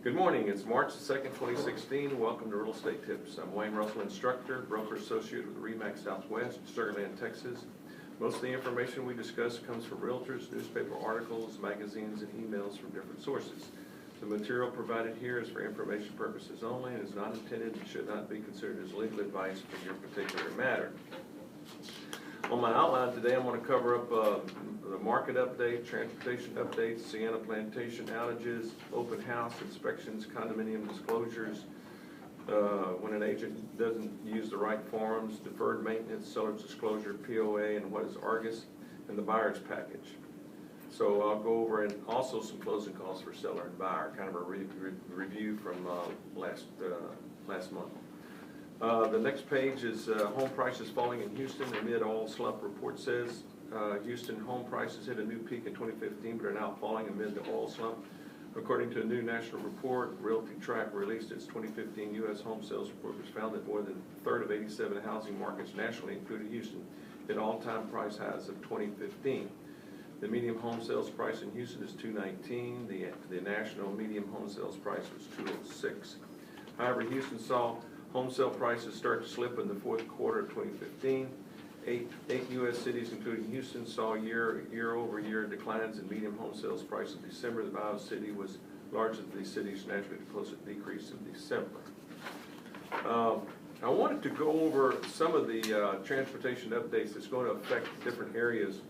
Good morning. It's March 2nd, 2016. Welcome to Real Estate Tips. I'm Wayne Russell, instructor, Brokerage Associate with RE/MAX Southwest, Sugar Land, Texas. Most of the information we discuss comes from realtors, newspaper articles, magazines, and emails from different sources. The material provided here is for information purposes only and is not intended and should not be considered as legal advice for your particular matter. On my outline today, I'm going to cover up the market update, transportation updates, Sienna Plantation outages, open house inspections, condominium disclosures, when an agent doesn't use the right forms, deferred maintenance, seller's disclosure, POA, and what is Argus, and the buyer's package. So I'll go over and also some closing costs for seller and buyer, kind of a review from last month. The next page is home prices falling in Houston. The mid-oil slump report says Houston home prices hit a new peak in 2015 but are now falling amid the oil slump. According to a new national report, Realty Track released its 2015 U.S. home sales report, which found that more than a third of 87 housing markets nationally, including Houston, hit all-time price highs of 2015. The median home sales price in Houston is $219. The national median home sales price was $206. However, Houston saw home sale prices start to slip in the fourth quarter of 2015. Eight U.S. cities, including Houston, saw year-over-year declines in median home sales price in December. The Bio City was largely the city's naturally closest decrease in December. I wanted to go over some of the transportation updates that's going to affect different areas.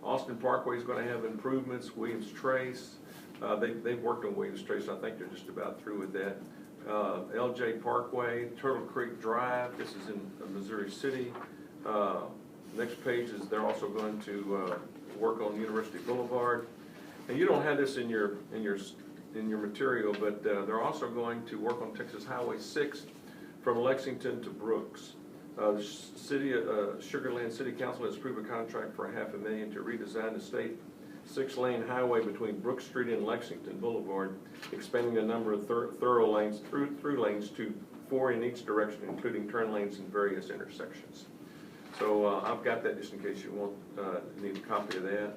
Austin Parkway is going to have improvements. Williams Trace, they've worked on Williams Trace. I think they're just about through with that. LJ Parkway, Turtle Creek Drive, this is in Missouri City. Next page is they're also going to work on University Boulevard. And you don't have this in your material, but they're also going to work on Texas Highway 6 from Lexington to Brooks. The Sugar Land City Council has approved a contract for $500,000 to redesign the state 6-lane highway between Brook Street and Lexington Boulevard, expanding the number of through lanes to 4 in each direction, including turn lanes in various intersections. So I've got that just in case you want need a copy of that.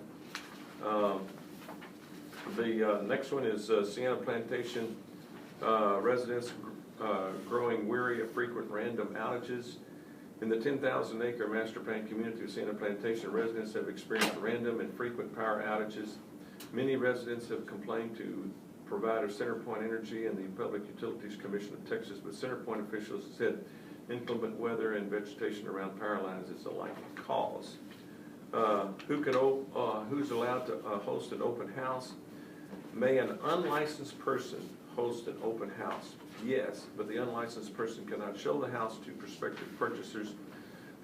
The next one is Sienna Plantation residents growing weary of frequent random outages. In the 10,000-acre master plan community of Sienna Plantation, residents have experienced random and frequent power outages. Many residents have complained to provider CenterPoint Energy and the Public Utilities Commission of Texas, but CenterPoint officials have said inclement weather and vegetation around power lines is a likely cause. Who's allowed to host an open house? May an unlicensed person host an open house? Yes, but the unlicensed person cannot show the house to prospective purchasers.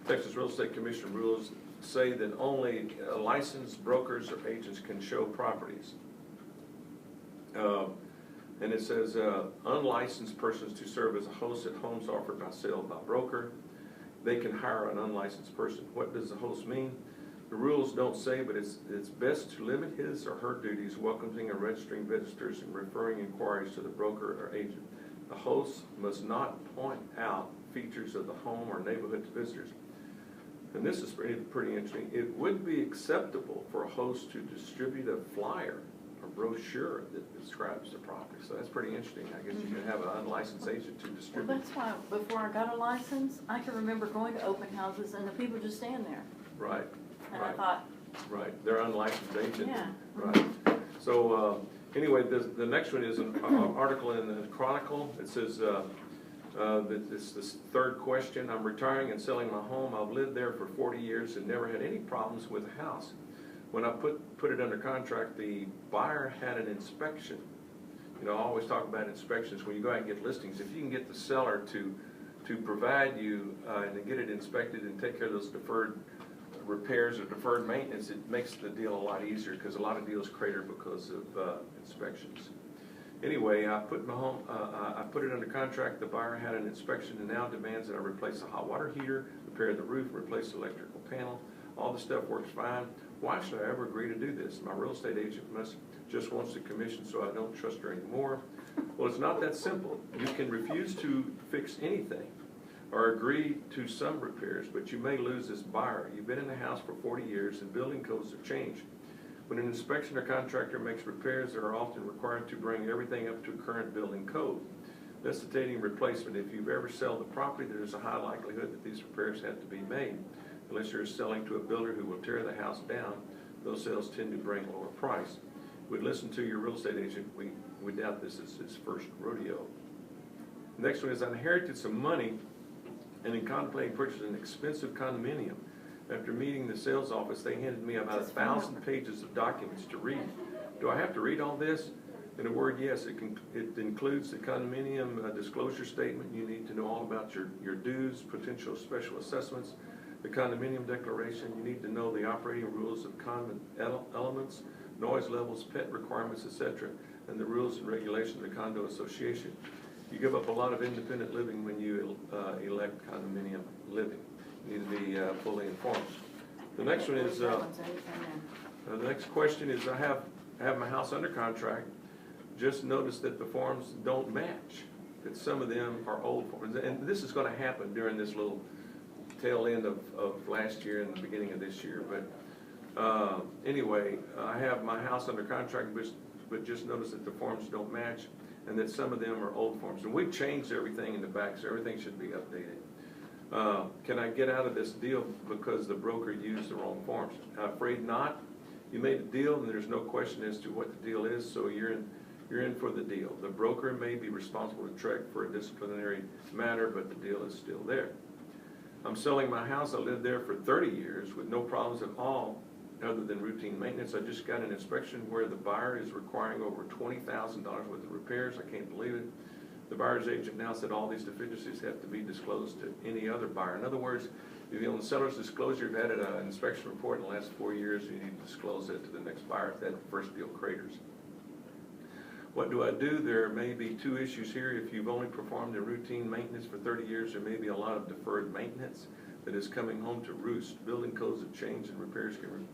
Texas Real Estate Commission rules say that only licensed brokers or agents can show properties. And it says unlicensed persons to serve as a host at homes offered by sale by broker. They can hire an unlicensed person. What does the host mean? The rules don't say, but it's best to limit his or her duties, welcoming and registering visitors and referring inquiries to the broker or agent. The host must not point out features of the home or neighborhood to visitors. And this is pretty interesting. It would be acceptable for a host to distribute a flyer or brochure that describes the property. So that's pretty interesting. I guess you can have an unlicensed agent to distribute. Well, that's why before I got a license, I can remember going to open houses and the people just stand there. Right. And right. I thought, right, they're unlicensed agent. Yeah. Right. So anyway, the next one is an article in the Chronicle. It says it's this third question. I'm retiring and selling my home. I've lived there for 40 years and never had any problems with the house. When I put it under contract, the buyer had an inspection. You know, I always talk about inspections. When you go out and get listings, if you can get the seller to provide you and get it inspected and take care of those deferred repairs or deferred maintenance, it makes the deal a lot easier because a lot of deals crater because of inspections. Anyway, I put it under contract. The buyer had an inspection and now demands that I replace the hot water heater, repair the roof, replace the electrical panel. All the stuff works fine. Why should I ever agree to do this? My real estate agent just wants the commission, so I don't trust her anymore. Well, it's not that simple. You can refuse to fix anything or agree to some repairs, but you may lose this buyer. You've been in the house for 40 years and building codes have changed. When an inspection or contractor makes repairs, they are often required to bring everything up to current building code. Necessitating replacement. If you've ever sold the property, there's a high likelihood that these repairs have to be made. Unless you're selling to a builder who will tear the house down, those sales tend to bring lower price. We'd listen to your real estate agent. We doubt this is his first rodeo. Next one is, I inherited some money and in contemplating purchasing an expensive condominium. After meeting the sales office, they handed me about 1,000 pages of documents to read. Do I have to read all this? In a word, yes. It includes the condominium disclosure statement. You need to know all about your dues, potential special assessments, the condominium declaration. You need to know the operating rules of common elements, noise levels, pet requirements, etc., and the rules and regulations of the condo association. You give up a lot of independent living when you elect condominium living. You need to be fully informed. The next one is, the next question is, I have my house under contract. Just noticed that the forms don't match, that some of them are old forms. And this is going to happen during this little tail end of last year and the beginning of this year. But anyway, I have my house under contract, but just noticed that the forms don't match and that some of them are old forms. And we've changed everything in the back, so everything should be updated. Can I get out of this deal because the broker used the wrong forms? I'm afraid not. You made a deal and there's no question as to what the deal is, so you're in for the deal. The broker may be responsible to check for a disciplinary matter, but the deal is still there. I'm selling my house. I lived there for 30 years with no problems at all other than routine maintenance. I just got an inspection where the buyer is requiring over $20,000 worth of repairs. I can't believe it. The buyer's agent now said all these deficiencies have to be disclosed to any other buyer. In other words, if you own the seller's disclosure, you've added an inspection report in the last 4 years, you need to disclose it to the next buyer if that first deal craters. What do I do? There may be two issues here. If you've only performed a routine maintenance for 30 years, there may be a lot of deferred maintenance that is coming home to roost. Building codes have changed and repairs can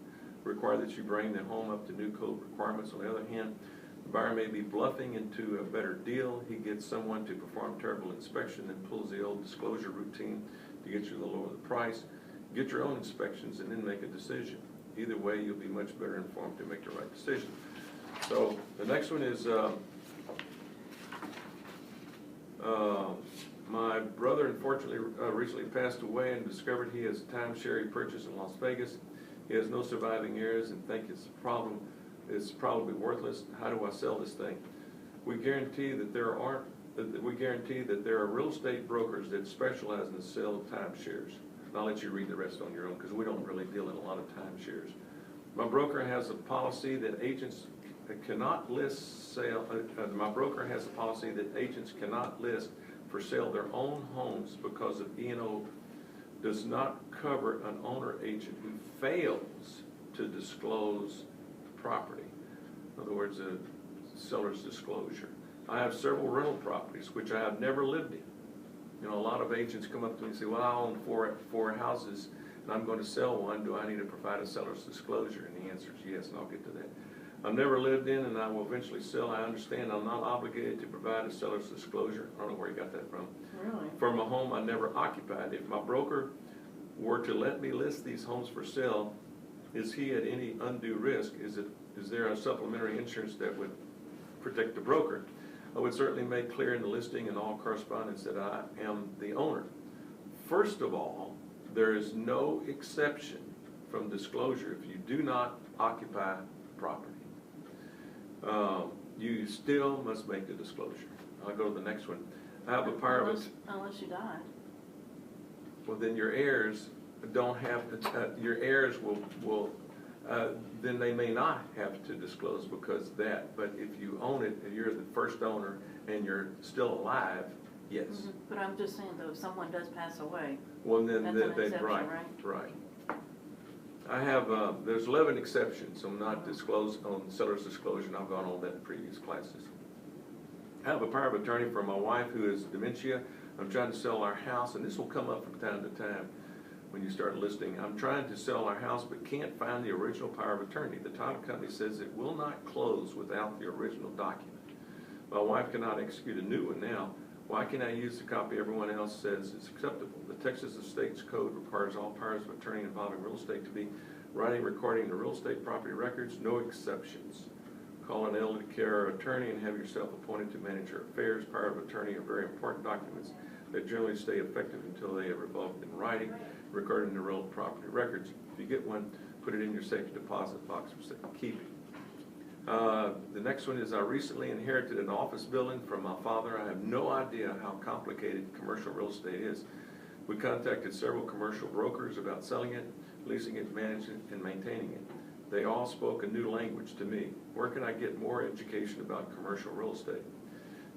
require that you bring the home up to new code requirements. On the other hand, the buyer may be bluffing into a better deal. He gets someone to perform terrible inspection and pulls the old disclosure routine to get you to lower the price. Get your own inspections and then make a decision. Either way, you'll be much better informed to make the right decision. So the next one is my brother unfortunately recently passed away and discovered he has a timeshare he purchased in Las Vegas. He has no surviving heirs and think it's probably worthless. How do I sell this thing? We guarantee that there are real estate brokers that specialize in the sale of timeshares. And I'll let you read the rest on your own because we don't really deal in a lot of timeshares. My broker has a policy that agents cannot list sale. My broker has a policy that agents cannot list for sale their own homes because of E&O does not cover an owner agent who fails to disclose the property. In other words, a seller's disclosure. I have several rental properties which I have never lived in. You know, a lot of agents come up to me and say, well, I own four houses and I'm going to sell one. Do I need to provide a seller's disclosure? And the answer is yes, and I'll get to that. I've never lived in and I will eventually sell. I understand I'm not obligated to provide a seller's disclosure. I don't know where you got that from. Really? From a home I never occupied. If my broker were to let me list these homes for sale, is he at any undue risk? Is there a supplementary insurance that would protect the broker? I would certainly make clear in the listing and all correspondence that I am the owner. First of all, there is no exception from disclosure if you do not occupy property. You still must make the disclosure. I'll go to the next one. I have a power of unless you died. Well, then your heirs don't have to. Your heirs will then they may not have to disclose because that. But if you own it and you're the first owner and you're still alive, yes. Mm-hmm. But I'm just saying though, if someone does pass away, well, then that's an exception, right. I have, there's 11 exceptions on not disclosed, on seller's disclosure, and I've gone on that in previous classes. I have a power of attorney for my wife who has dementia. I'm trying to sell our house, and this will come up from time to time when you start listing. I'm trying to sell our house but can't find the original power of attorney. The title company says it will not close without the original document. My wife cannot execute a new one now. Why can't I use the copy everyone else says is acceptable? The Texas Estates Code requires all powers of attorney involving real estate to be writing, recording the real estate property records, no exceptions. Call an elderly care attorney and have yourself appointed to manage your affairs. Power of attorney are very important documents that generally stay effective until they are revoked in writing, recording the real property records. If you get one, put it in your safe deposit box for safekeeping. The next one is I recently inherited an office building from my father. I have no idea how complicated commercial real estate is. We contacted several commercial brokers about selling it, leasing it, managing it, and maintaining it. They all spoke a new language to me. Where can I get more education about commercial real estate?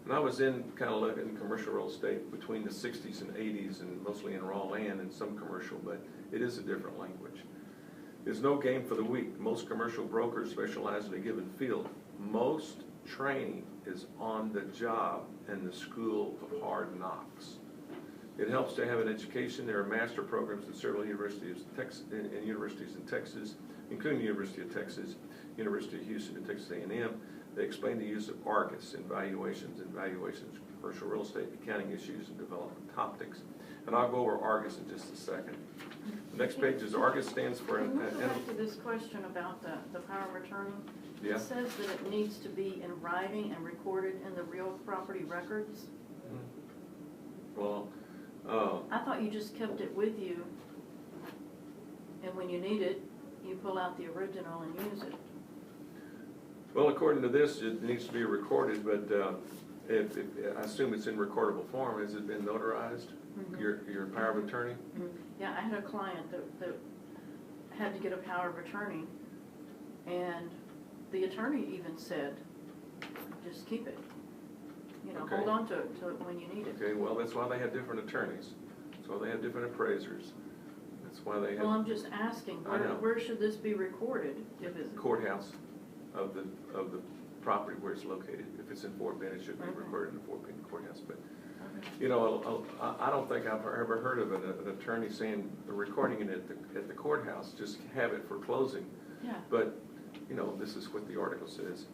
And I was kind of looking in commercial real estate between the 60s and 80s, and mostly in raw land and some commercial, but it is a different language. There's no game for the weak. Most commercial brokers specialize in a given field. Most training is on the job and the school of hard knocks. It helps to have an education. There are master programs at several universities in Texas, including the University of Texas, University of Houston, and Texas A&M. They explain the use of Argus in valuations, commercial real estate, accounting issues, and development topics. And I'll go over Argus in just a second. The next page is Argus stands for... Can we go back to this question about the power of attorney? Yeah. It says that it needs to be in writing and recorded in the real property records. Well, I thought you just kept it with you, and when you need it, you pull out the original and use it. well, according to this, it needs to be recorded, but if I assume it's in recordable form. Has it been notarized? Mm-hmm. Your power of attorney? Mm-hmm. Yeah, I had a client that had to get a power of attorney, and the attorney even said, just keep it. You know, Okay. hold on to it when you need it. Okay, well, that's why they have different attorneys. So they have different appraisers. That's why they Well, I'm have just asking, I know. where should this be recorded if it's? courthouse of the property where it's located. If it's in Fort Bend, it should be Okay. recorded in the Fort Bend courthouse. But, Okay. you know, I don't think I've ever heard of an attorney saying, recording it at the courthouse, just have it for closing. Yeah. But, you know, this is what the article says.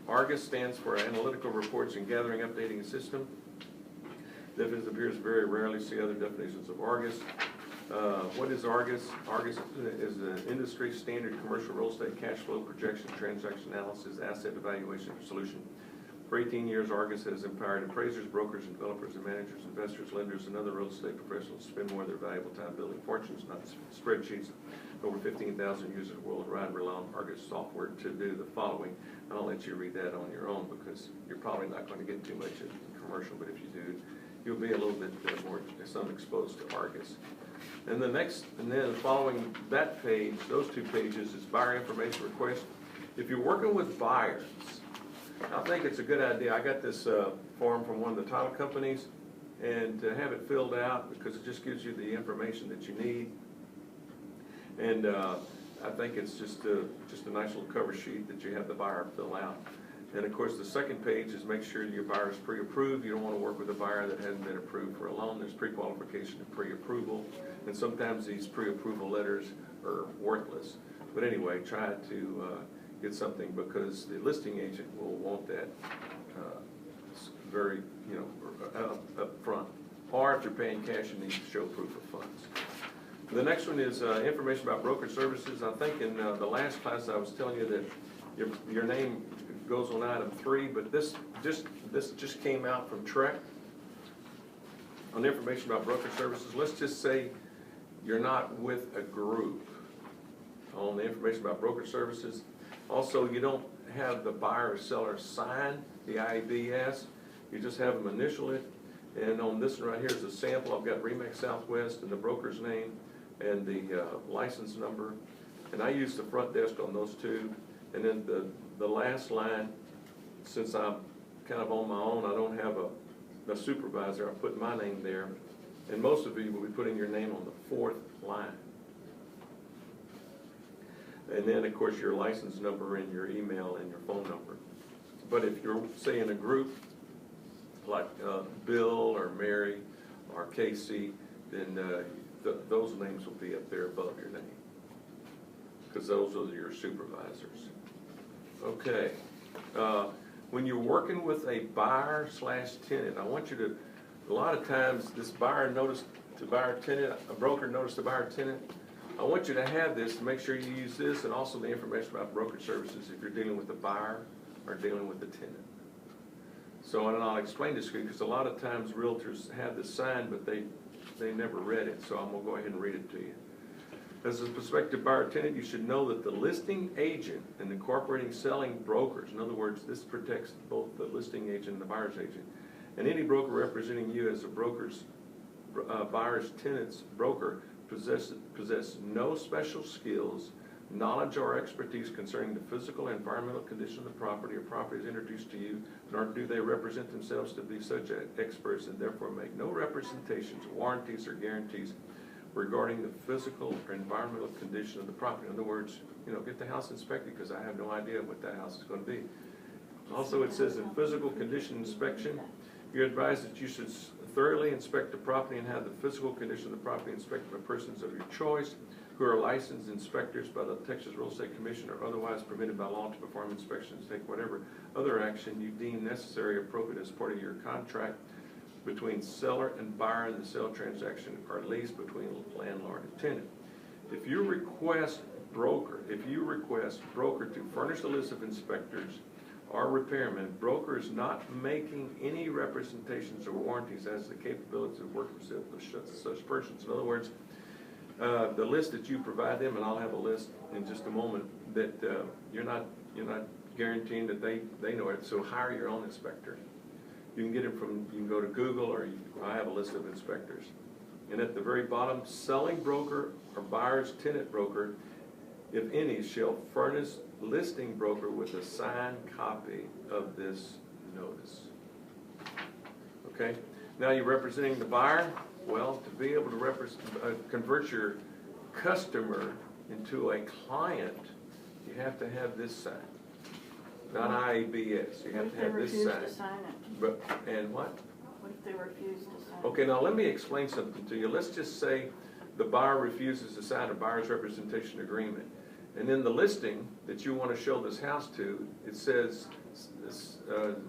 Argus stands for Analytical Reports and Gathering Updating System. Definition appears very rarely. See other definitions of Argus. What is Argus? Argus is an industry standard commercial real estate cash flow projection, transaction analysis, asset evaluation solution. For 18 years, Argus has empowered appraisers, brokers, and developers, and managers, investors, lenders, and other real estate professionals to spend more of their valuable time building fortunes, not spreadsheets. Over 15,000 users worldwide rely on Argus software to do the following. And I'll let you read that on your own because you're probably not going to get too much in commercial, but if you do, you'll be a little bit more exposed to Argus. And then following that page, those two pages, is buyer information request. If you're working with buyers, I think it's a good idea. I got this form from one of the title companies, and to have it filled out because it just gives you the information that you need. And I think it's just a nice little cover sheet that you have the buyer fill out. And of course, the second page is make sure your buyer is pre-approved. You don't want to work with a buyer that hasn't been approved for a loan. There's pre-qualification and pre-approval. And sometimes these pre-approval letters are worthless. But anyway, try to get something because the listing agent will want that very, up front. Or if you're paying cash, you need to show proof of funds. The next one is information about brokerage services. I think in the last class I was telling you that your name goes on item 3, but this just came out from Trek on information about brokerage services. Let's just say you're not with a group on the information about brokerage services. Also, you don't have the buyer or seller sign the IABS. You just have them initial it. And on this one right here is a sample. I've got Remax Southwest and the broker's name and the license number. And I use the front desk on those two. And then the last line, since I'm kind of on my own, I don't have a supervisor. I put my name there. And most of you will be putting your name on the 4th line. And then, of course, your license number and your email and your phone number. But if you're, say, in a group like Bill or Mary or Casey, then those names will be up there above your name because those are your supervisors. Okay. When you're working with a buyer/tenant, I want you to, a lot of times this buyer notice to buyer-tenant, a broker notice to buyer-tenant, I want you to have this, to make sure you use this, and also the information about brokerage services if you're dealing with the buyer or dealing with the tenant. So, and I'll explain this to you, because a lot of times realtors have this signed, but they never read it, so I'm gonna go ahead and read it to you. As a prospective buyer tenant, you should know that the listing agent and the incorporating selling brokers, in other words, this protects both the listing agent and the buyer's agent, and any broker representing you as a buyer's tenant's broker possess no special skills, knowledge, or expertise concerning the physical and environmental condition of the property or property is introduced to you, nor do they represent themselves to be such experts, and therefore make no representations, warranties, or guarantees regarding the physical or environmental condition of the property. In other words, get the house inspected, because I have no idea what that house is going to be. Also, it says in physical condition inspection, you're advised that you should thoroughly inspect the property and have the physical condition of the property inspected by persons of your choice who are licensed inspectors by the Texas Real Estate Commission or otherwise permitted by law to perform inspections, take whatever other action you deem necessary or appropriate as part of your contract between seller and buyer in the sale transaction, or lease between landlord and tenant. If you request broker to furnish a list of inspectors or repairmen, broker is not making any representations or warranties as to the capabilities of working with such persons. In other words, the list that you provide them, and I'll have a list in just a moment, that you're not guaranteeing that they know it. So hire your own inspector. You can get it from, you can go to Google, or I have a list of inspectors. And at the very bottom, selling broker or buyer's tenant broker, if any, shall furnish listing broker with a signed copy of this notice. Okay? Now you're representing the buyer. Well, to be able to convert your customer into a client, you have to have this signed. Not IABS. You have to have this signed. What if they refuse to sign it? And what? What if they refuse to sign it? Okay, now let me explain something to you. Let's just say the buyer refuses to sign a buyer's representation agreement. And in the listing that you want to show this house to, it says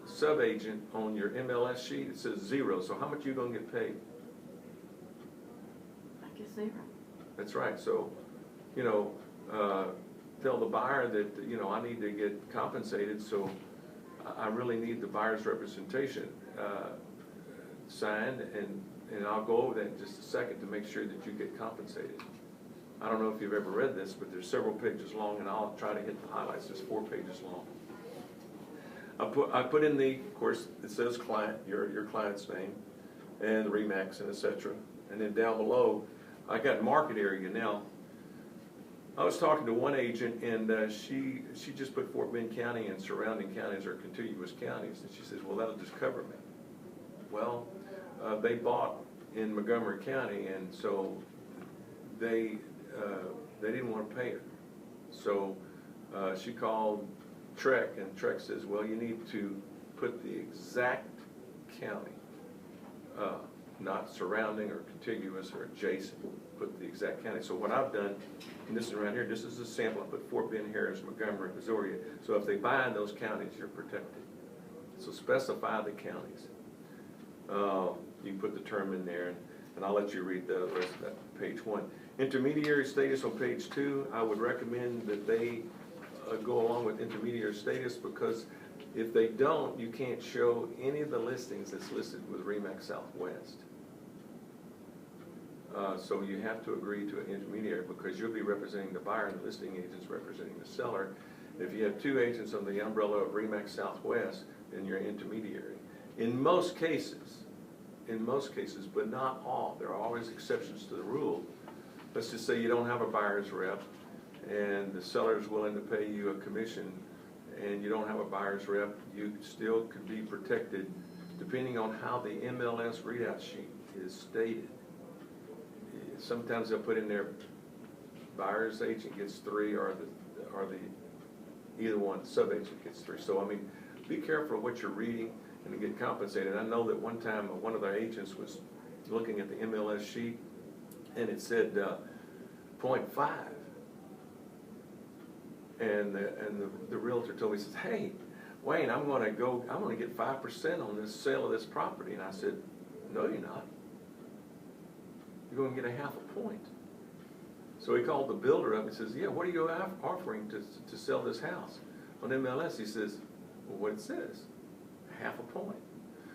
sub-agent on your MLS sheet, it says 0. So how much are you going to get paid? I guess 0. That's right. So, tell the buyer that, I need to get compensated, so I really need the buyer's representation signed, and I'll go over that in just a second to make sure that you get compensated. I don't know if you've ever read this, but there's several pages long, and I'll try to hit the highlights. There's 4 pages long. I put in of course, it says client, your client's name, and the RE/MAX, and etc. And then down below, I got market area. Now, I was talking to one agent, and she just put Fort Bend County and surrounding counties or contiguous counties, and she says, well, that'll just cover me. Well, they bought in Montgomery County, and so they didn't want to pay her. So she called Trek, and Trek says, well, you need to put the exact county, not surrounding or contiguous or adjacent, put the exact county. So what I've done, and this is around here, this is a sample, I put Fort Bend, Harris, Montgomery, Missouri. So if they buy in those counties, you're protected. So specify the counties. You can put the term in there, and I'll let you read the rest of that, page 1. Intermediary status on page 2, I would recommend that they go along with intermediary status, because if they don't, you can't show any of the listings that's listed with RE/MAX Southwest. So you have to agree to an intermediary, because you'll be representing the buyer and the listing agent's representing the seller. If you have 2 agents under the umbrella of RE/MAX Southwest, then you're an intermediary. In most cases, but not all, there are always exceptions to the rule. Let's just say you don't have a buyer's rep, and the seller is willing to pay you a commission, and you don't have a buyer's rep, you still could be protected depending on how the MLS readout sheet is stated. Sometimes they'll put in there buyer's agent gets 3, or either one, sub-agent gets 3. So I mean, be careful of what you're reading and to get compensated. I know that one time one of their agents was looking at the MLS sheet, and it said 0.5. And the realtor told me, he says, hey, Wayne, I'm going to get 5% on this sale of this property. And I said, no, you're not. You're going to get a 0.5 point. So he called the builder up and says, yeah, what are you offering to sell this house? On MLS, he says, well, what it says, 0.5 point.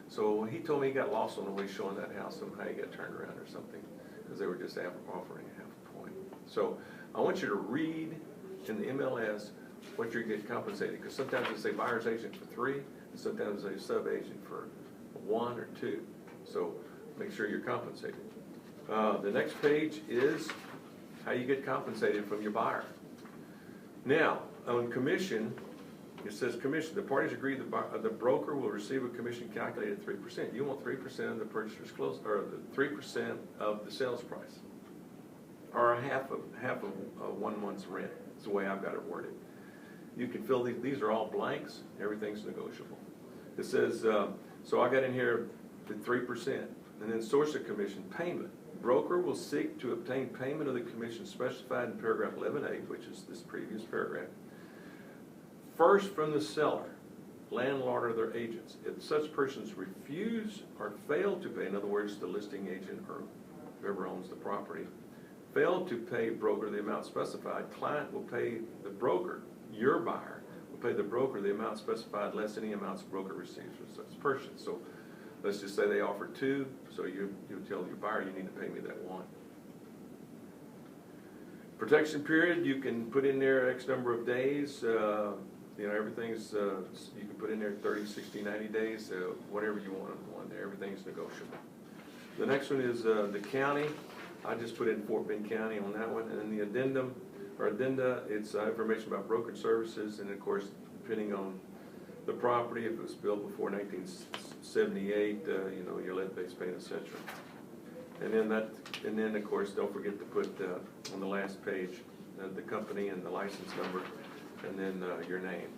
So he told me he got lost on the way showing that house, somehow he got turned around or something, because they were just offering 0.5 point. So I want you to read in the MLS what you're getting compensated, because sometimes they say buyer's agent for 3, and sometimes they say sub-agent for 1 or 2. So make sure you're compensated. The next page is how you get compensated from your buyer. Now, on commission, it says commission. The parties agree the broker will receive a commission calculated at 3%. You want 3% of the purchaser's close, or the 3% of the sales price, or half of 1 month's rent. That's the way I've got it worded. You can fill these are all blanks. Everything's negotiable. It says so. I got in here the 3%, and then source of commission payment. Broker will seek to obtain payment of the commission specified in paragraph 11A, which is this previous paragraph, first from the seller, landlord, or their agents. If such persons refuse or fail to pay, in other words, the listing agent or whoever owns the property, fail to pay broker the amount specified, client will pay the broker, your buyer, will pay the broker the amount specified less any amounts broker receives from such person. So let's just say they offer 2, so you tell your buyer you need to pay me that 1. Protection period, you can put in there X number of days. You know, everything's, you can put in there 30, 60, 90 days, whatever you want on there. Everything's negotiable. The next one is the county. I just put in Fort Bend County on that one. And then the addendum, or addenda, it's information about brokerage services, and of course, depending on the property, if it was built before 1978, you know, your lead-based paint, etc. And then of course, don't forget to put on the last page the company and the license number, and then your name.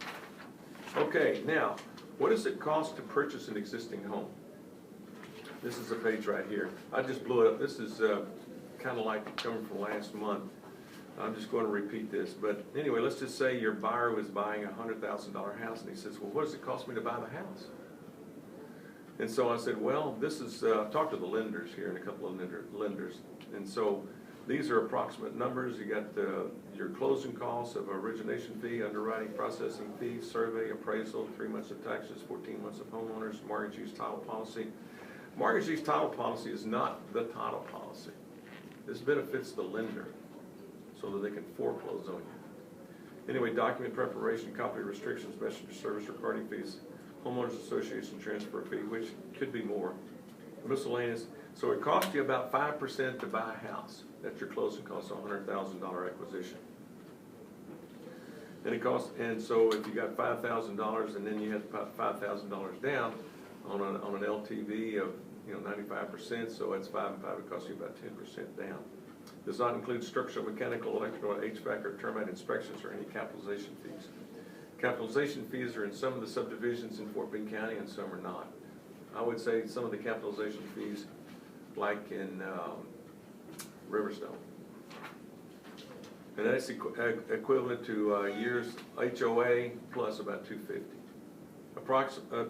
Okay, now, what does it cost to purchase an existing home? This is a page right here. I just blew it up. This is kind of like coming from last month. I'm just going to repeat this. But anyway, let's just say your buyer was buying a $100,000 house, and he says, well, what does it cost me to buy the house? And so I said, well, this is, I've talked to the lenders here and a couple of lenders. And so these are approximate numbers. You got your closing costs of origination fee, underwriting, processing fee, survey, appraisal, 3 months of taxes, 14 months of homeowners, mortgage use title policy. Mortgage use title policy is not the title policy. This benefits the lender so that they can foreclose on you. Anyway, document preparation, copy restrictions, messenger service, recording fees, Homeowners Association transfer fee, which could be more, miscellaneous. So it costs you about 5% to buy a house. That's your closing cost, $100,000 acquisition. And it costs, and so if you got $5,000 and then you had to put $5,000 down on an LTV of 95%, so that's 5 and 5. It costs you about 10% down. Does not include structural, mechanical, electrical, HVAC, or termite inspections, or any capitalization fees. Capitalization fees are in some of the subdivisions in Fort Bend County, and some are not. I would say some of the capitalization fees, like in Riverstone, and that's equivalent to years HOA plus about $250.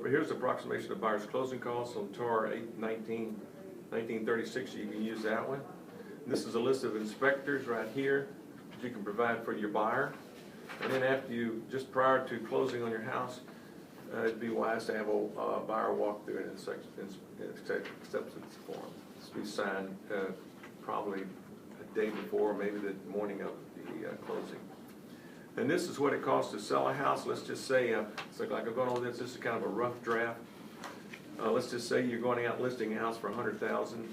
Here's approximation of buyer's closing costs on TAR 1936. You can use that one. This is a list of inspectors right here that you can provide for your buyer. And then after you, just prior to closing on your house, it'd be wise to have a buyer walk through an acceptance form. This will be signed probably a day before, maybe the morning of the closing. And this is what it costs to sell a house. Let's just say, it's like I'm going on this is kind of a rough draft. Let's just say you're going out listing a house for $100,000,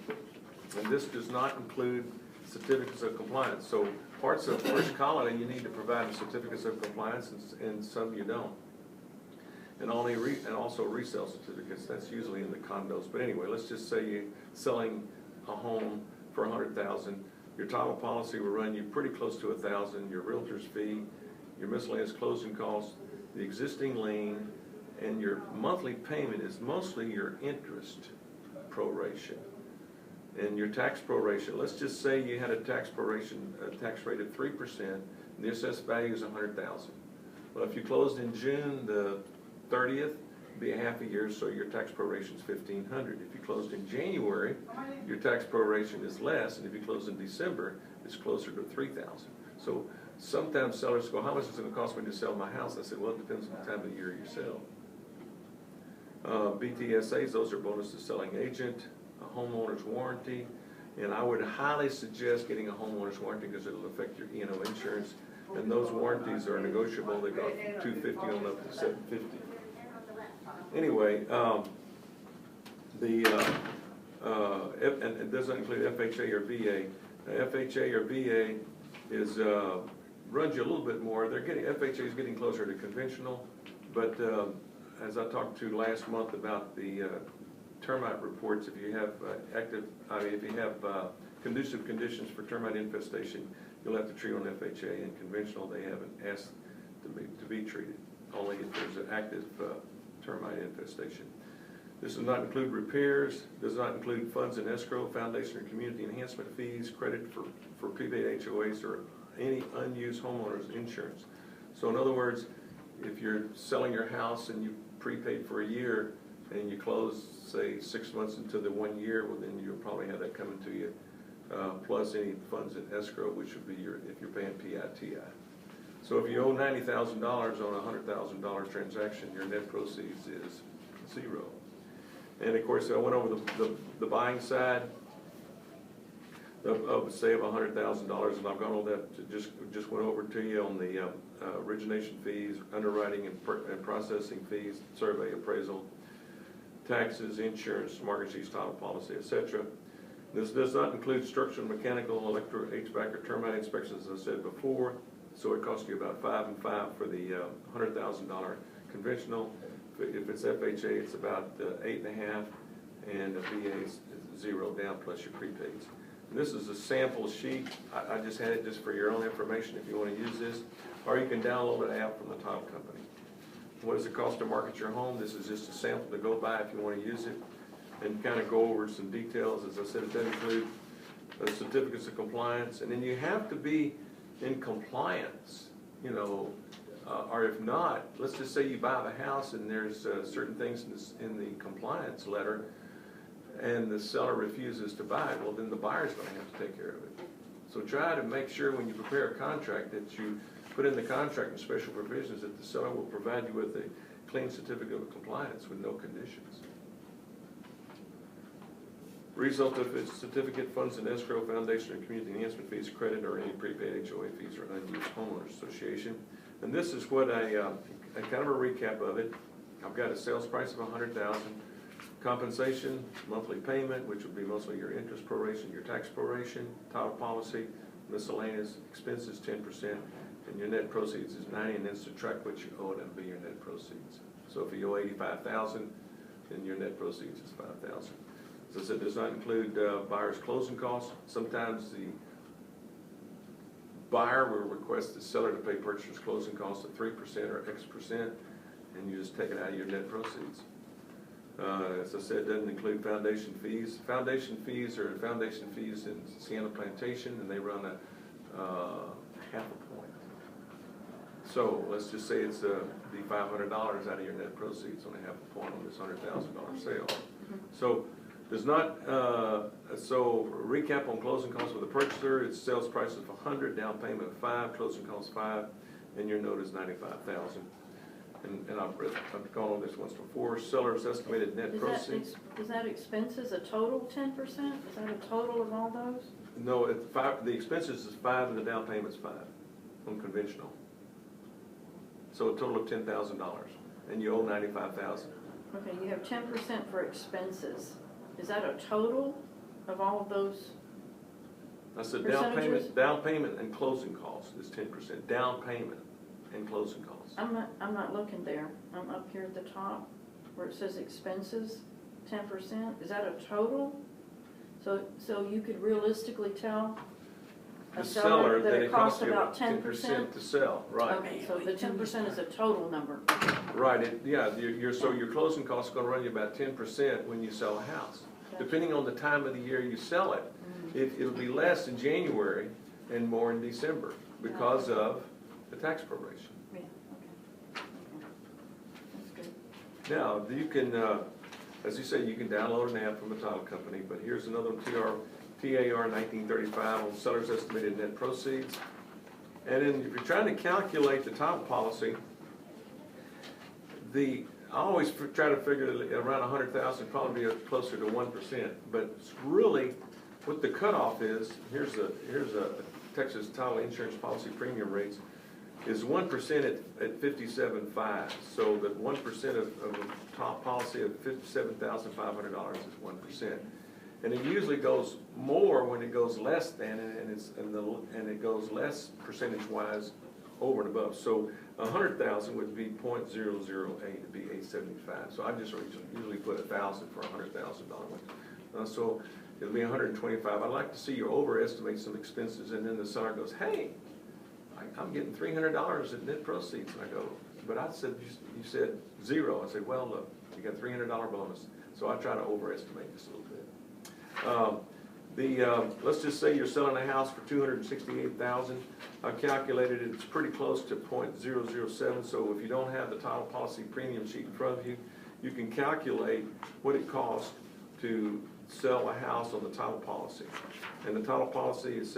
and this does not include certificates of compliance. So parts of first colony you need to provide certificates of compliance, and some you don't. And also resale certificates. That's usually in the condos. But anyway, let's just say you're selling a home for $100,000. Your title policy will run you pretty close to $1,000. Your realtor's fee, your miscellaneous closing costs, the existing lien, and your monthly payment is mostly your interest proration. And your tax proration, let's just say you had a tax proration, a tax rate of 3%, and the assessed value is $100,000. Well, if you closed in June the 30th, be a half a year, so your tax proration is $1,500. If you closed in January, your tax proration is less, and if you close in December, it's closer to $3,000. So sometimes sellers go, how much is it going to cost me to sell my house? I said, well, it depends on the time of year you sell. BTSAs, those are bonus to selling agent, a homeowner's warranty, and I would highly suggest getting a homeowner's warranty because it'll affect your E&O insurance, and those warranties are negotiable. They go from $250 on up to $750. Anyway, and it doesn't include FHA or VA. Now, FHA or VA is runs you a little bit more. FHA is getting closer to conventional, but as I talked to last month about the termite reports, if you have if you have conducive conditions for termite infestation, you'll have to treat on FHA. And conventional, they haven't asked to be treated, only if there's an active termite infestation. This does not include repairs, does not include funds in escrow, foundation or community enhancement fees, credit for prepaid HOAs, or any unused homeowners insurance. So in other words, if you're selling your house and you prepaid for a year and you close, say, 6 months into the 1 year, well, then you'll probably have that coming to you, plus any funds in escrow, which would be if you're paying PITI. So if you owe $90,000 on a $100,000 transaction, your net proceeds is zero. And of course, I went over the buying side of say of $100,000, and I've gone over that. Just went over to you on the origination fees, underwriting and processing fees, survey, appraisal, taxes, insurance, mortgage fees, title policy, etc. This does not include structural, mechanical, electro, HVAC, or termite inspections, as I said before. So it costs you about $5,000 and $5,000 for the $100,000 conventional. If it's FHA, it's about $8,500, and the VA is zero down plus your prepaids. And this is a sample sheet. I just had it just for your own information if you want to use this, or you can download an app from the title company. What does it cost to market your home? This is just a sample to go by if you want to use it, and kind of go over some details. As I said, it does include certificates of compliance, and then you have to be in compliance, you know, or if not, let's just say you buy the house and there's certain things in the compliance letter and the seller refuses to buy it, well, then the buyer's going to have to take care of it. So try to make sure when you prepare a contract that you put in the contract and special provisions that the seller will provide you with a clean certificate of compliance with no conditions. Result of its certificate, funds in escrow, foundation and community enhancement fees, credit, or any prepaid HOA fees or unused homeowners association. And this is what a kind of a recap of it. I've got a sales price of $100,000, compensation, monthly payment, which would be mostly your interest proration, your tax proration, title policy, miscellaneous expenses 10%, and your net proceeds is $90,000, and then subtract what you owe, and that'll be your net proceeds. So if you owe $85,000, then your net proceeds is $5,000. As I said, does not include buyer's closing costs. Sometimes the buyer will request the seller to pay purchaser's closing costs of 3% or X%, and you just take it out of your net proceeds. As I said, it doesn't include foundation fees. Foundation fees are foundation fees in Sienna Plantation, and they run a half a point. So let's just say it's be $500 out of your net proceeds on a half a point on this $100,000 sale. So does not, so recap on closing costs with the purchaser, it's sales price of $100, down payment of $5, closing costs $5, and your note is $95,000. And I've gone on this once before. Seller's estimated net proceeds. Is that expenses a total 10%? Is that a total of all those? No, the expenses is $5 and the down payment's $5 on conventional. So a total of $10,000, and you owe $95,000. Okay, you have 10% for expenses. Is that a total of all of those? I said down payment and closing costs is 10%. Down payment and closing costs. I'm not looking there. I'm up here at the top where it says expenses, 10%. Is that a total? So you could realistically tell a seller that it costs about 10% to sell, right? Okay, so the 10% is a total number. Right. So your closing costs are going to run you about 10% when you sell a house. Gotcha. Depending on the time of the year you sell it, it'll be less in January and more in December because of the tax proration. Yeah. Okay. That's good. Now, you can, as you say, you can download an app from a title company, but here's another one, TAR 1935 on seller's estimated net proceeds. And then if you're trying to calculate the title policy, I always try to figure that around 100,000, probably be closer to 1%. But it's really, what the cutoff is, here's a Texas title insurance policy premium rates, is 1% at 57.5. So that 1% of a top policy of $57,500 is 1%. And it usually goes more when it goes less than, and it goes less percentage-wise over and above. So 100,000 would be 0.008, it'd be 875. So I just usually put 1,000 for $100,000 one. So it'll be 125. I'd like to see you overestimate some expenses, and then the seller goes, hey, I'm getting $300 in net proceeds. And I go, but I said, you said zero. I said, well, look, you got $300 bonus. So I try to overestimate this a little bit. Let's just say you're selling a house for $268,000. I calculated it's pretty close to 0.007. So if you don't have the title policy premium sheet in front of you, you can calculate what it costs to sell a house on the title policy. And the title policy, is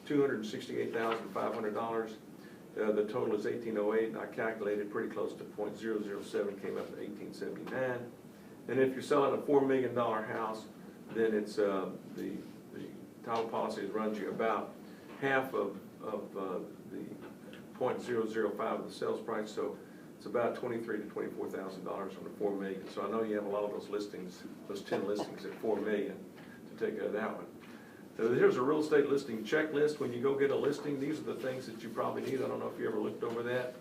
$268,500. The total is $1,808, and I calculated pretty close to 0.007, came up to $1,879. And if you're selling a $4 million house, then it's the title policy runs you about half of the 0.005 of the sales price, so it's about $23,000 to $24,000 on the $4 million. So I know you have a lot of those listings, those 10 listings at $4 million to take out of that one. So here's a real estate listing checklist. When you go get a listing, these are the things that you probably need. I don't know if you ever looked over that,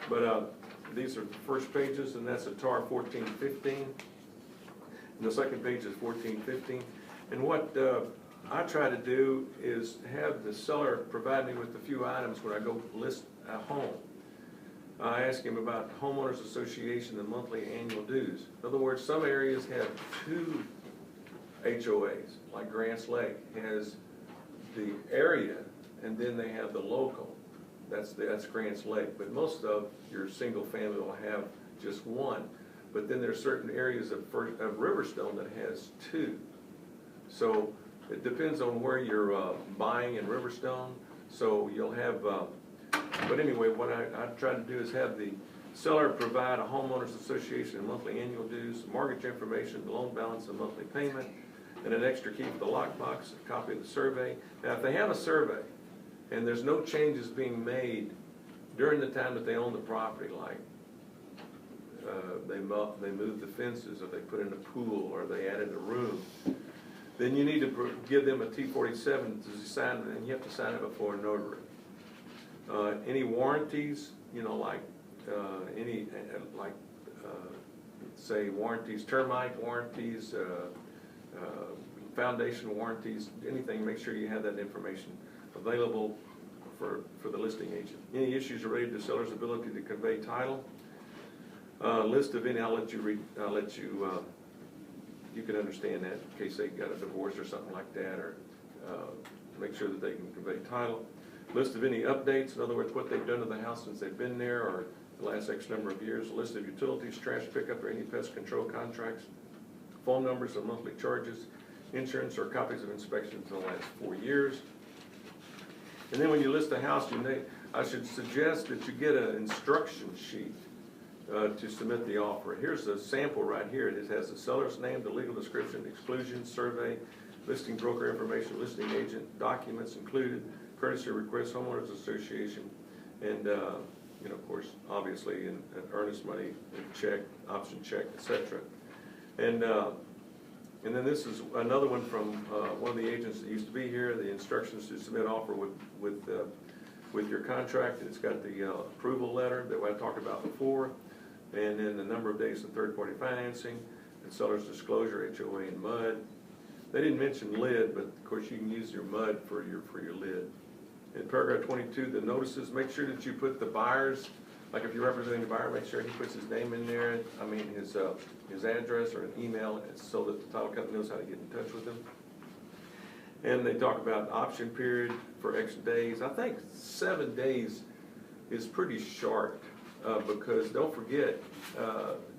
but these are the first pages, and that's a TAR 1415. And the second page is 1415. And what I try to do is have the seller provide me with a few items when I go list a home. I ask him about Homeowners Association and monthly annual dues. In other words, some areas have 2 HOAs, like Grants Lake has the area, and then they have the local. That's Grants Lake. But most of your single family will have just one. But then there's certain areas of Riverstone that has 2. So it depends on where you're buying in Riverstone. So you'll have, but anyway, what I try to do is have the seller provide a Homeowners Association monthly annual dues, mortgage information, the loan balance, and monthly payment, and an extra key for the lockbox, a copy of the survey. Now, if they have a survey and there's no changes being made during the time that they own the property, like they moved the fences, or they put in a pool, or they added a room, then you need to give them a T-47 to sign, and you have to sign it before a notary. Any warranties, say warranties, termite warranties, foundation warranties, anything, make sure you have that information available for the listing agent. Any issues related to seller's ability to convey title. List of any, I'll let you read, you can understand that in case they got a divorce or something like that, or make sure that they can convey title. List of any updates, in other words, what they've done to the house since they've been there, or the last X number of years. List of utilities, trash pickup, or any pest control contracts. Phone numbers and monthly charges. Insurance or copies of inspections in the last 4 years. And then when you list a house, I should suggest that you get an instruction sheet to submit the offer. Here's a sample right here. It has the seller's name, the legal description, exclusion, survey, listing broker information, listing agent, documents included, courtesy request, Homeowners Association, and of course, obviously, an earnest money check, option check, etc. And then this is another one from one of the agents that used to be here. The instructions to submit offer with your contract. It's got the approval letter that I talked about before, and then the number of days of third-party financing, and seller's disclosure, HOA, and MUD. They didn't mention lid, but of course you can use your MUD for your lid. In paragraph 22, the notices, make sure that you put the buyers, like if you're representing the buyer, make sure he puts his name in there, his address or an email, so that the title company knows how to get in touch with them. And they talk about option period for X days. I think 7 days is pretty short, because don't forget,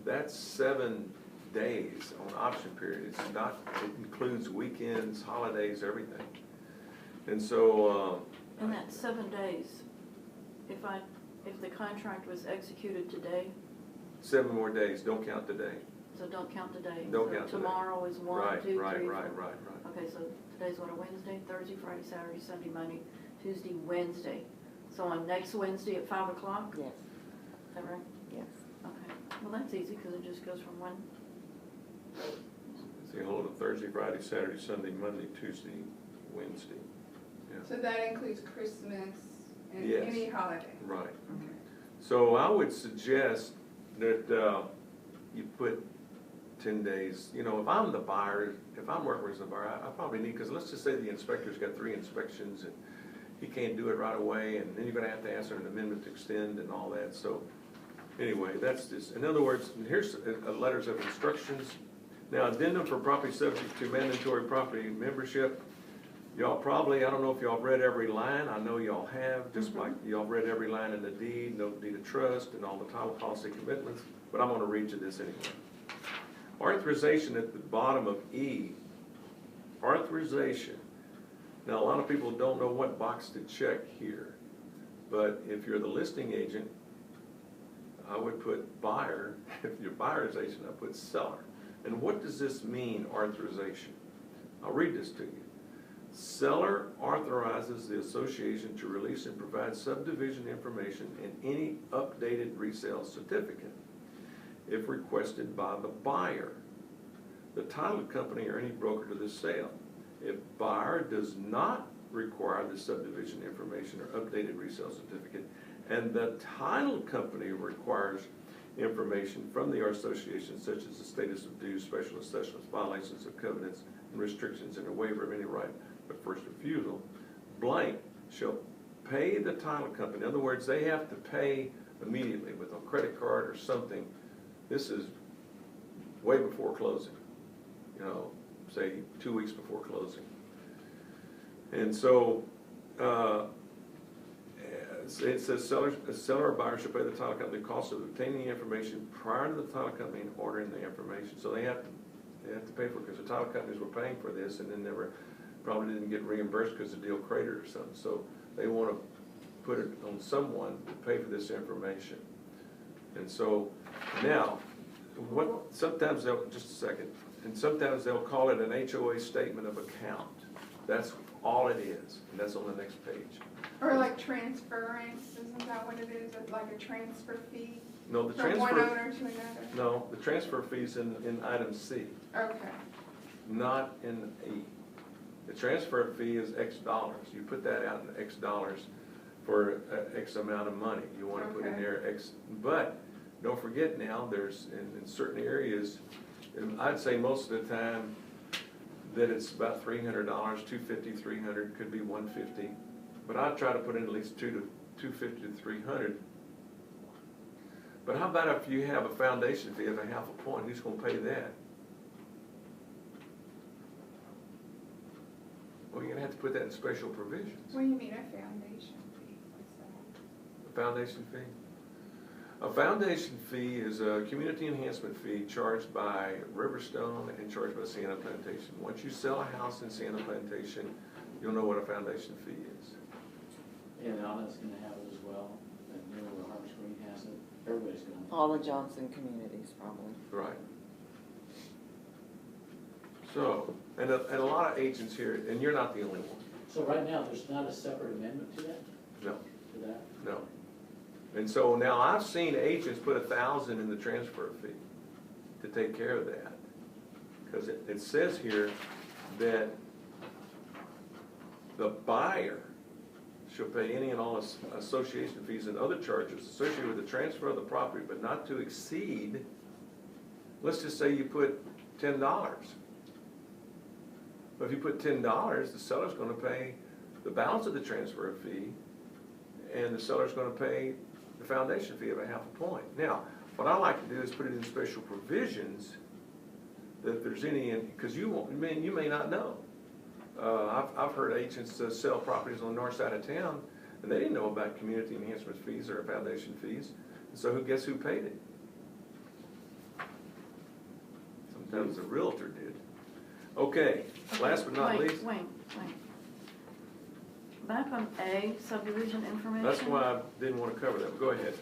that's 7 days on option period. It's not, it includes weekends, holidays, everything. And so, And that's 7 days. If the contract was executed today, 7 more days, don't count today. so don't count today. Don't So count today. tomorrow is 1, Right, 2, 3, right, 4. right. Okay, so today's what, a Wednesday, Thursday, Friday, Saturday, Sunday, Monday, Tuesday, Wednesday. So on next Wednesday at 5 o'clock? Yes, Is that right? yes. Okay. Well, that's easy because it just goes from 1. See, hold it Thursday, Friday, Saturday, Sunday, Monday, Tuesday, Wednesday. Yeah, So that includes Christmas and Yes. any holiday? right. Okay. So I would suggest that you put 10 days, you know, if I'm the buyer, if I'm working as a buyer, I probably need, because let's just say the inspector's got 3 inspections and he can't do it right away, and then you're gonna have to ask for an amendment to extend and all that, so anyway, that's just, in other words, here's letters of instructions. Now, addendum for property subject to mandatory property membership. Y'all probably, I don't know if y'all read every line, I know y'all have, just like y'all read every line in the deed, no deed of trust, and all the title policy commitments, but I'm gonna read you this anyway. Authorization at the bottom of E, authorization. Now, a lot of people don't know what box to check here, but if you're the listing agent, I would put buyer. If you're buyer's agent, I put seller. And what does this mean, authorization? I'll read this to you. Seller authorizes the association to release and provide subdivision information in any updated resale certificate if requested by the buyer, the title company, or any broker to the sale. If buyer does not require the subdivision information or updated resale certificate, and the title company requires information from the association, such as the status of dues, special assessments, violations of covenants, and restrictions, and a waiver of any right of first refusal, blank shall pay the title company. In other words, they have to pay immediately with a credit card or something. This is way before closing, you know, say 2 weeks before closing. And so it says seller or buyer should pay the title company the cost of obtaining the information prior to the title company and ordering the information. So they have to pay for it, because the title companies were paying for this and then they probably didn't get reimbursed because the deal cratered or something. So they want to put it on someone to pay for this information. And so now, sometimes they'll, just a second, and sometimes they'll call it an HOA statement of account. That's all it is, and that's on the next page. Or like transference, isn't that what it is, like a transfer fee? No, the From one transfer, owner to another? no, the transfer fee's in item C, Okay, not in E. The transfer fee is X dollars. You put that out in X dollars for X amount of money. You want to put in Okay. there X, but don't forget now, there's in certain areas, and I'd say most of the time that it's about $300, $250, $300, could be $150. But I try to put in at least $250 to $300. But how about if you have a foundation fee of 0.5 point? Who's going to pay that? Well, you're going to have to put that in special provisions. what do you mean a foundation fee, what's that? A foundation fee? A foundation fee is a community enhancement fee charged by Riverstone and charged by Sienna Plantation. Once you sell a house in Sienna Plantation, you'll know what a foundation fee is. And Alma's gonna have it as well, and you know where Harvest Green has it, everybody's gonna. All the Johnson communities, probably. Right. So, and a lot of agents here, and you're not the only one. So right now, there's not a separate amendment to that, No, to that? no. And so now I've seen agents put 1,000 in the transfer fee to take care of that. Because it says here that the buyer shall pay any and all association fees and other charges associated with the transfer of the property, but not to exceed, let's just say you put $10. But if you put $10, the seller's gonna pay the balance of the transfer fee, and the seller's gonna pay the foundation fee of 0.5 point. Now, what I like to do is put it in special provisions that if there's any, because you may not know. I've heard agents sell properties on the north side of town, and they didn't know about community enhancement fees or foundation fees. So guess who paid it? That was the realtor did. Okay, last but not least, Wait. Back on A, subdivision information. that's why I didn't want to cover that, but go ahead.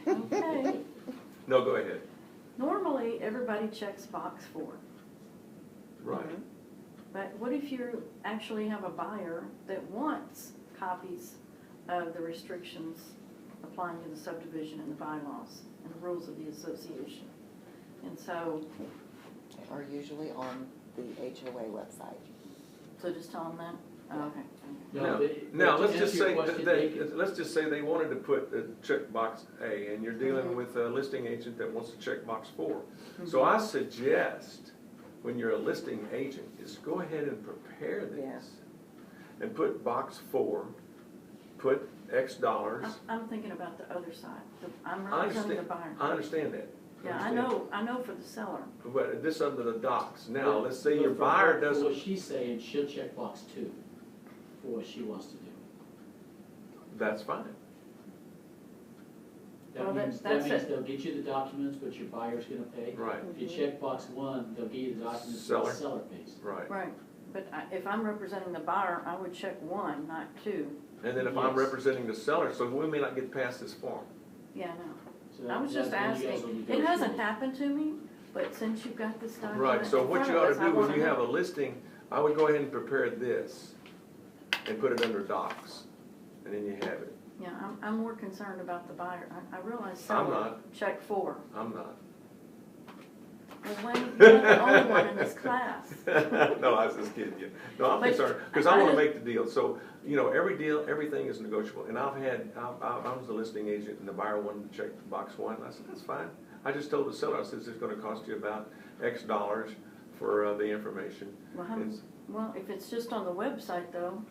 Okay, No, go ahead. normally, everybody checks box 4. Right. But what if you actually have a buyer that wants copies of the restrictions applying to the subdivision and the bylaws and the rules of the association? And so, They are usually on the HOA website. so just tell them that? Oh, okay. Now, let's to just answer say, your question, let's just say they wanted to put a checkbox A, and you're dealing with a listing agent that wants to check box 4. So I suggest, when you're a listing agent, is go ahead and prepare this. And put box 4, put X dollars. I'm thinking about the other side. I'm I representing the understand, buyer. I understand that. Yeah, I know for the seller. But this under the docs. Now, let's say But your for buyer her, for doesn't, what she's saying, she'll check box 2 for what she wants to do. that's fine. Well, That means that's it. they'll get you the documents, which your buyer's gonna pay. Right, If you check box 1, they'll get you the documents, that the seller pays. right. Right. But if I'm representing the buyer, I would check 1, not 2. And then if I'm Yes. representing the seller, so we may not get past this form. Yeah, no. So I was that's just when you guys asking. will It negotiate. hasn't happened to me, but since you've got this document Right, so in what front you of ought us, to I do when wanna you know. have a listing, I would go ahead and prepare this and put it under docs, and then you have it. Yeah, I'm more concerned about the buyer. I realize I'm seller, not. check 4. I'm not. Well, Wayne, you're not the only one in this class. No, I was just kidding you. No, I'm But concerned, because I I want to just- make the deal. So, you know, every deal, everything is negotiable. And I was the listing agent, and the buyer wanted to check box 1. I said, that's fine. I just told the seller, I said, it's going to cost you about X dollars for the information. Well, It's- well, if it's just on the website though,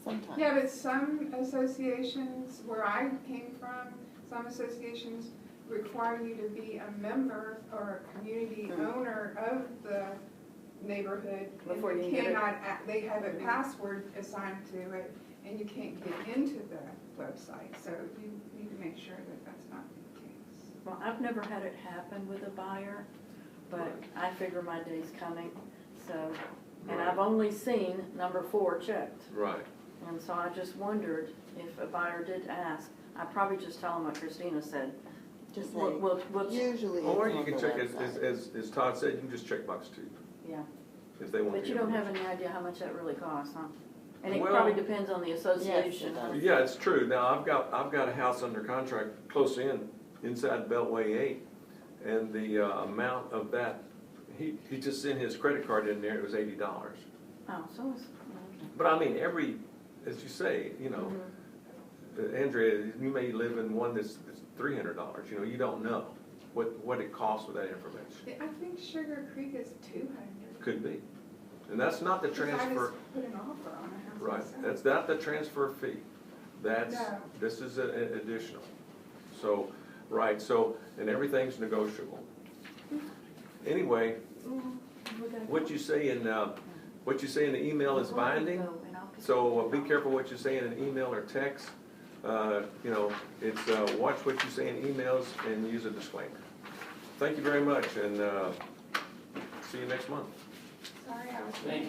Sometimes. Yeah, but some associations, where I came from, some associations require you to be a member or a community owner of the neighborhood. And Before you you can get it. cannot, they have a password assigned to it, and you can't get into the website. So you need to make sure that that's not the case. well, I've never had it happen with a buyer, but I figure my day's coming, so. And I've only seen number 4 checked. Right. And so I just wondered if a buyer did ask, I'd probably just tell them what Christina said. Just say, We'll usually it's Or on you can the check it, website. as Todd said, you can just check box 2 yeah, if they want. but the you don't have information. any idea how much that really costs, huh? And it Well- probably depends on the association. Yes, it does. Yeah, it's true. Now, I've got a house under contract close inside Beltway 8, and the amount of that, he just sent his credit card in there, it was $80. Oh, so it's, But I mean, as you say, you know, Andrea, you may live in one that's $300, you know, you don't know what it costs with that information. I think Sugar Creek is 200. Could be. And that's not the Because I transfer, just put an offer on a house. right, myself. that's not the transfer fee. That's, No. this is an additional. So, right, so, and everything's negotiable. Anyway, what you say in the email is binding, so be careful what you say in an email or text. You know, it's, watch what you say in emails and use a disclaimer. Thank you very much, and see you next month. Sorry, I was. Thank you.